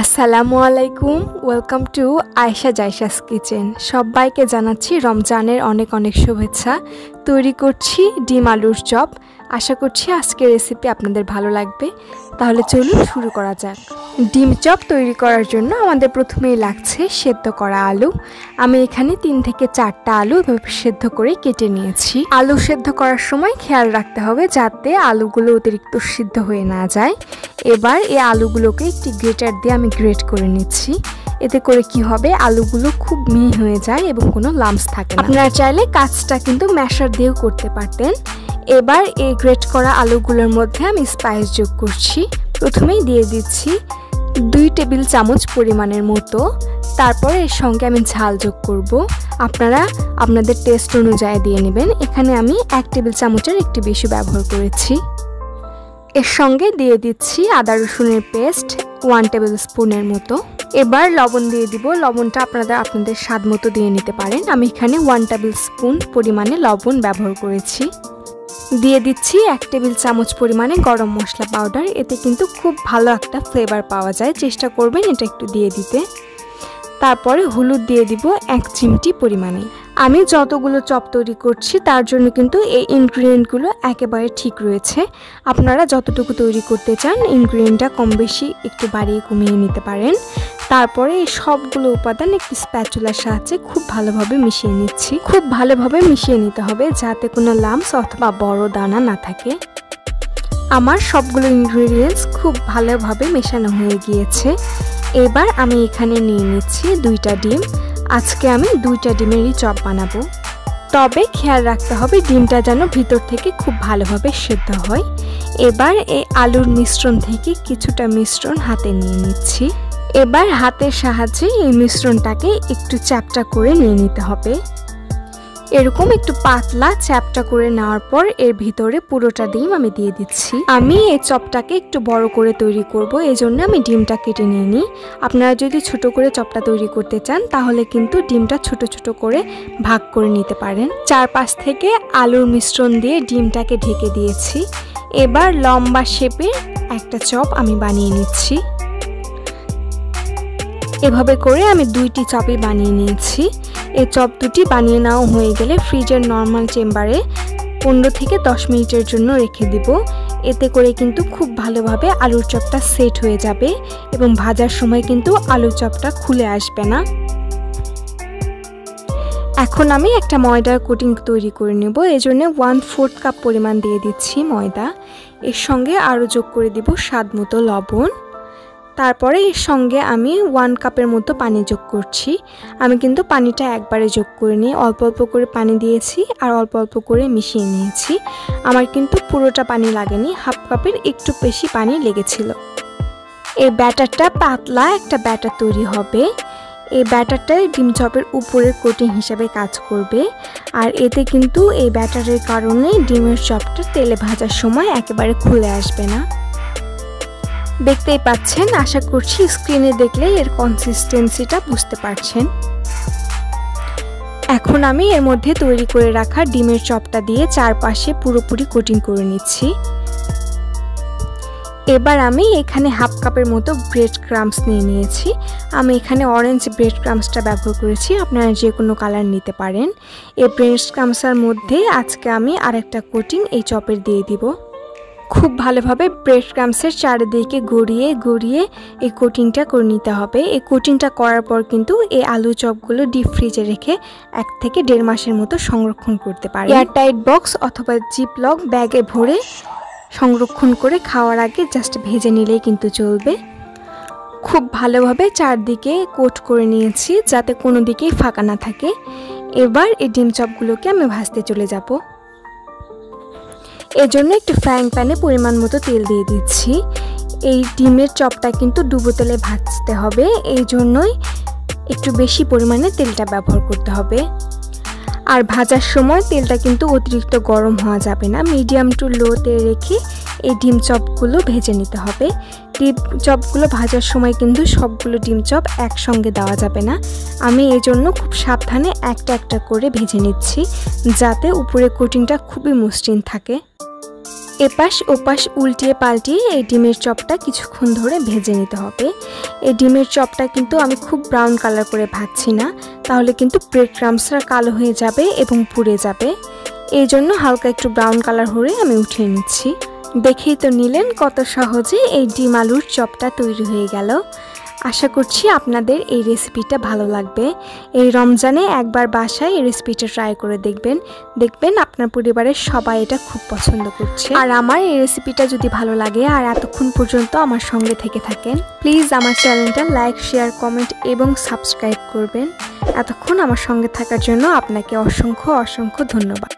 আসসালামু আলাইকুম, welcome to Ayesha জায়শাস kitchen. সবাইকে জানাচ্ছি রমজানের অনেক অনেক শুভেচ্ছা। তৈরি করছি ডিম আলুর চপ। আশা করছি আজকের রেসিপি আপনাদের ভালো লাগবে। তাহলে চলুন শুরু করা যাক। ডিম চপ তৈরি করার জন্য আমাদের প্রথমেই লাগছে সেদ্ধ করা আলু। আমি এখানে 3 থেকে 4টা আলু এভাবে সেদ্ধ করে কেটে নিয়েছি। আলু সেদ্ধ করার সময় খেয়াল রাখতে হবে যাতে আলুগুলো অতিরিক্ত সিদ্ধ হয়ে না যায়। এবার এই আলুগুলোকে একটি গ্রেটার দিয়ে আমি গ্রেট করে নিচ্ছি। এতে করে কি হবে, আলুগুলো খুব মিহি হয়ে যায় এবং কোনো লাম্পস থাকে না। আপনারা চাইলে কাজটা কিন্তু ম্যাশার দিয়েও করতে পারতেন। এবার এই গ্রেট করা আলুগুলোর মধ্যে আমি স্পাইস যোগ করছি। প্রথমেই দিয়ে দিচ্ছি 2 টেবিল চামচ পরিমাণের মতো। তারপরে এর সঙ্গে আমি ঝাল যোগ করব। আপনারা আপনাদের টেস্ট অনুযায়ী দিয়ে নেবেন। এখানে আমি 1 টেবিল চামচের একটু বেশি ব্যবহার করেছি। এর সঙ্গে দিয়ে দিচ্ছি আদা রসুনের পেস্ট 1 টেবিল স্পুনের মতো। এবার লবণ দিয়ে দিব। লবণটা আপনাদের স্বাদ মতো দিয়ে নিতে পারেন। আমি এখানে 1 টেবিল স্পুন পরিমাণে লবণ ব্যবহার করেছি। দিয়ে দিচ্ছি 1 টেবিল চামচ পরিমাণে গরম মশলা পাউডার। এতে কিন্তু খুব ভালো একটা ফ্লেভার পাওয়া যায়, চেষ্টা করবেন এটা একটু দিয়ে দিতে। তারপরে হলুদ দিয়ে দিব 1 চিমটি পরিমাণে। আমি যতগুলো চপ তৈরি করছি তার জন্য কিন্তু এই ইনগ্রিডিয়েন্টগুলো একেবারে ঠিক রয়েছে। আপনারা যতটুকু তৈরি করতে চান ইনগ্রিডিয়েন্টটা কম বেশি একটু বাড়িয়ে কমিয়ে নিতে পারেন। তারপরে এই সবগুলো উপাদান একটি স্প্যাচুলার সাহায্যে খুব ভালোভাবে মিশিয়ে নিচ্ছি। খুব ভালোভাবে মিশিয়ে নিতে হবে যাতে কোনো লাম্পস অথবা বড় দানা না থাকে। আমার সবগুলো ইনগ্রিডিয়েন্টস খুব ভালোভাবে মেশানো হয়ে গিয়েছে। এবার আমি এখানে নিয়ে নিচ্ছি 2টা ডিম। আজকে আমি 2টা ডিমেরই চপ বানাবো। তবে খেয়াল রাখতে হবে ডিমটা যেন ভিতর থেকে খুব ভালোভাবে সেদ্ধ হয়। এবার এই আলুর মিশ্রণ থেকে কিছুটা মিশ্রণ হাতে নিয়ে নিচ্ছি। এবার হাতের সাহায্যে এই মিশ্রণটাকে একটু চ্যাপটা করে নিয়ে নিতে হবে। এরকম একটু পাতলা চ্যাপটা করে নেওয়ার পর এর ভিতরে পুরোটা ডিম আমি দিয়ে দিচ্ছি। আমি এই চপটাকে একটু বড় করে তৈরি করব, এজন্য আমি ডিমটা কেটে নিয়ে নিই। আপনারা যদি ছোট করে চপটা তৈরি করতে চান তাহলে কিন্তু ডিমটা ছোট ছোট করে ভাগ করে নিতে পারেন। 4-5 থেকে আলুর মিশ্রণ দিয়ে ডিমটাকে ঢেকে দিয়েছি। এবার লম্বা শেপের একটা চপ আমি বানিয়ে নিচ্ছি। এভাবে করে আমি 2টি চপই বানিয়ে নিয়েছি। এই চপ দুটি বানিয়ে নেওয়া হয়ে গেলে ফ্রিজের নর্মাল চেম্বারে 15 থেকে 10 মিনিটের জন্য রেখে দিব। এতে করে কিন্তু খুব ভালোভাবে আলুর চপটা সেট হয়ে যাবে এবং ভাজার সময় কিন্তু আলুর চপটা খুলে আসবে না। এখন আমি একটা ময়দার কোটিং তৈরি করে নেব। এজন্য 1/4 কাপ পরিমাণ দিয়ে দিচ্ছি ময়দা। এর সঙ্গে আরও যোগ করে দিব স্বাদ মতো লবণ। তারপরে এর সঙ্গে আমি 1 কাপের মতো পানি যোগ করছি। আমি কিন্তু পানিটা একবারে যোগ করে নিয়ে অল্প অল্প করে পানি দিয়েছি আর অল্প অল্প করে মিশিয়ে নিয়েছি। আমার কিন্তু পুরোটা পানি লাগেনি, 1/2 কাপের একটু বেশি পানি লেগেছিল। এই ব্যাটারটা পাতলা একটা ব্যাটার তৈরি হবে। এই ব্যাটারটাই ডিম চপের উপরের কোটিং হিসাবে কাজ করবে। আর এতে কিন্তু এই ব্যাটারের কারণে ডিমের চপটা তেলে ভাজার সময় একেবারে খুলে আসবে না। দেখতেই পাচ্ছেন, আশা করছি স্ক্রিনে দেখলে এর কনসিস্টেন্সিটা বুঝতে পারছেন। এখন আমি এর মধ্যে তৈরি করে রাখা ডিমের চপটা দিয়ে চারপাশে পুরোপুরি কোটিং করে নিচ্ছি। এবার আমি এখানে 1/2 কাপের মতো ব্রেড ক্রাম্বস নিয়ে নিয়েছি। আমি এখানে অরেঞ্জ ব্রেড ক্রাম্বসটা ব্যবহার করেছি, আপনারা যে কোনো কালার নিতে পারেন। এই ব্রেড ক্রাম্বসের মধ্যে আজকে আমি আরেকটা কোটিং এই চপের দিয়ে দিব। খুব ভালোভাবে ব্রেড ক্রাম্বসের চারিদিকে গড়িয়ে গড়িয়ে এই কোটিংটা করে নিতে হবে। এই কোটিংটা করার পর কিন্তু এই আলু চপগুলো ডিপ ফ্রিজে রেখে 1 থেকে 1.5 মাসের মতো সংরক্ষণ করতে পারেন। এয়ারটাইট বক্স অথবা জিপলক ব্যাগে ভরে সংরক্ষণ করে খাওয়ার আগে জাস্ট ভেজে নিলেই কিন্তু চলবে। খুব ভালোভাবে চারদিকে কোট করে নিয়েছি যাতে কোনো দিকেই ফাঁকা না থাকে। এবার এই ডিম চপগুলোকে আমি ভাজতে চলে যাব। এর জন্য একটু ফ্রাইং প্যানে পরিমাণ মতো তেল দিয়ে দিচ্ছি। এই ডিমের চপটা কিন্তু ডুবো তেলে ভাজতে হবে, এই জন্যই একটু বেশি পরিমাণে তেলটা ব্যবহার করতে হবে। আর ভাজার সময় তেলটা কিন্তু অতিরিক্ত গরম হওয়া যাবে না, মিডিয়াম টু লোতে রেখে এই ডিম চপগুলো ভেজে নিতে হবে। ডিম চপগুলো ভাজার সময় কিন্তু সবগুলো ডিম চপ একসঙ্গে দেওয়া যাবে না। আমি এই জন্য খুব সাবধানে একটা একটা করে ভেজে নিচ্ছি যাতে উপরে কোটিংটা খুবই মসৃণ থাকে। এপাশ ওপাশ উল্টিয়ে পাল্টিয়ে এই ডিমের চপটা কিছুক্ষণ ধরে ভেজে নিতে হবে। এই ডিমের চপটা কিন্তু আমি খুব ব্রাউন কালার করে ভাজছি না, তাহলে কিন্তু ব্রেড ক্রাম্বসটা কালো হয়ে যাবে এবং পুড়ে যাবে। এই জন্য হালকা একটু ব্রাউন কালার হয়ে আমি উঠিয়ে নিচ্ছি। দেখেই তো নিলেন কত সহজে এই ডিম আলুর চপটা তৈরি হয়ে গেল। আশা করছি আপনাদের এই রেসিপিটা ভালো লাগবে। এই রমজানে একবার বাসায় এই রেসিপিটা ট্রাই করে দেখবেন আপনার পরিবারের সবাই এটা খুব পছন্দ করছে। আর আমার এই রেসিপিটা যদি ভালো লাগে আর এতক্ষণ পর্যন্ত আমার সঙ্গে থেকে থাকেন, প্লিজ আমার চ্যানেলটা লাইক, শেয়ার, কমেন্ট এবং সাবস্ক্রাইব করবেন। এতক্ষণ আমার সঙ্গে থাকার জন্য আপনাকে অসংখ্য ধন্যবাদ।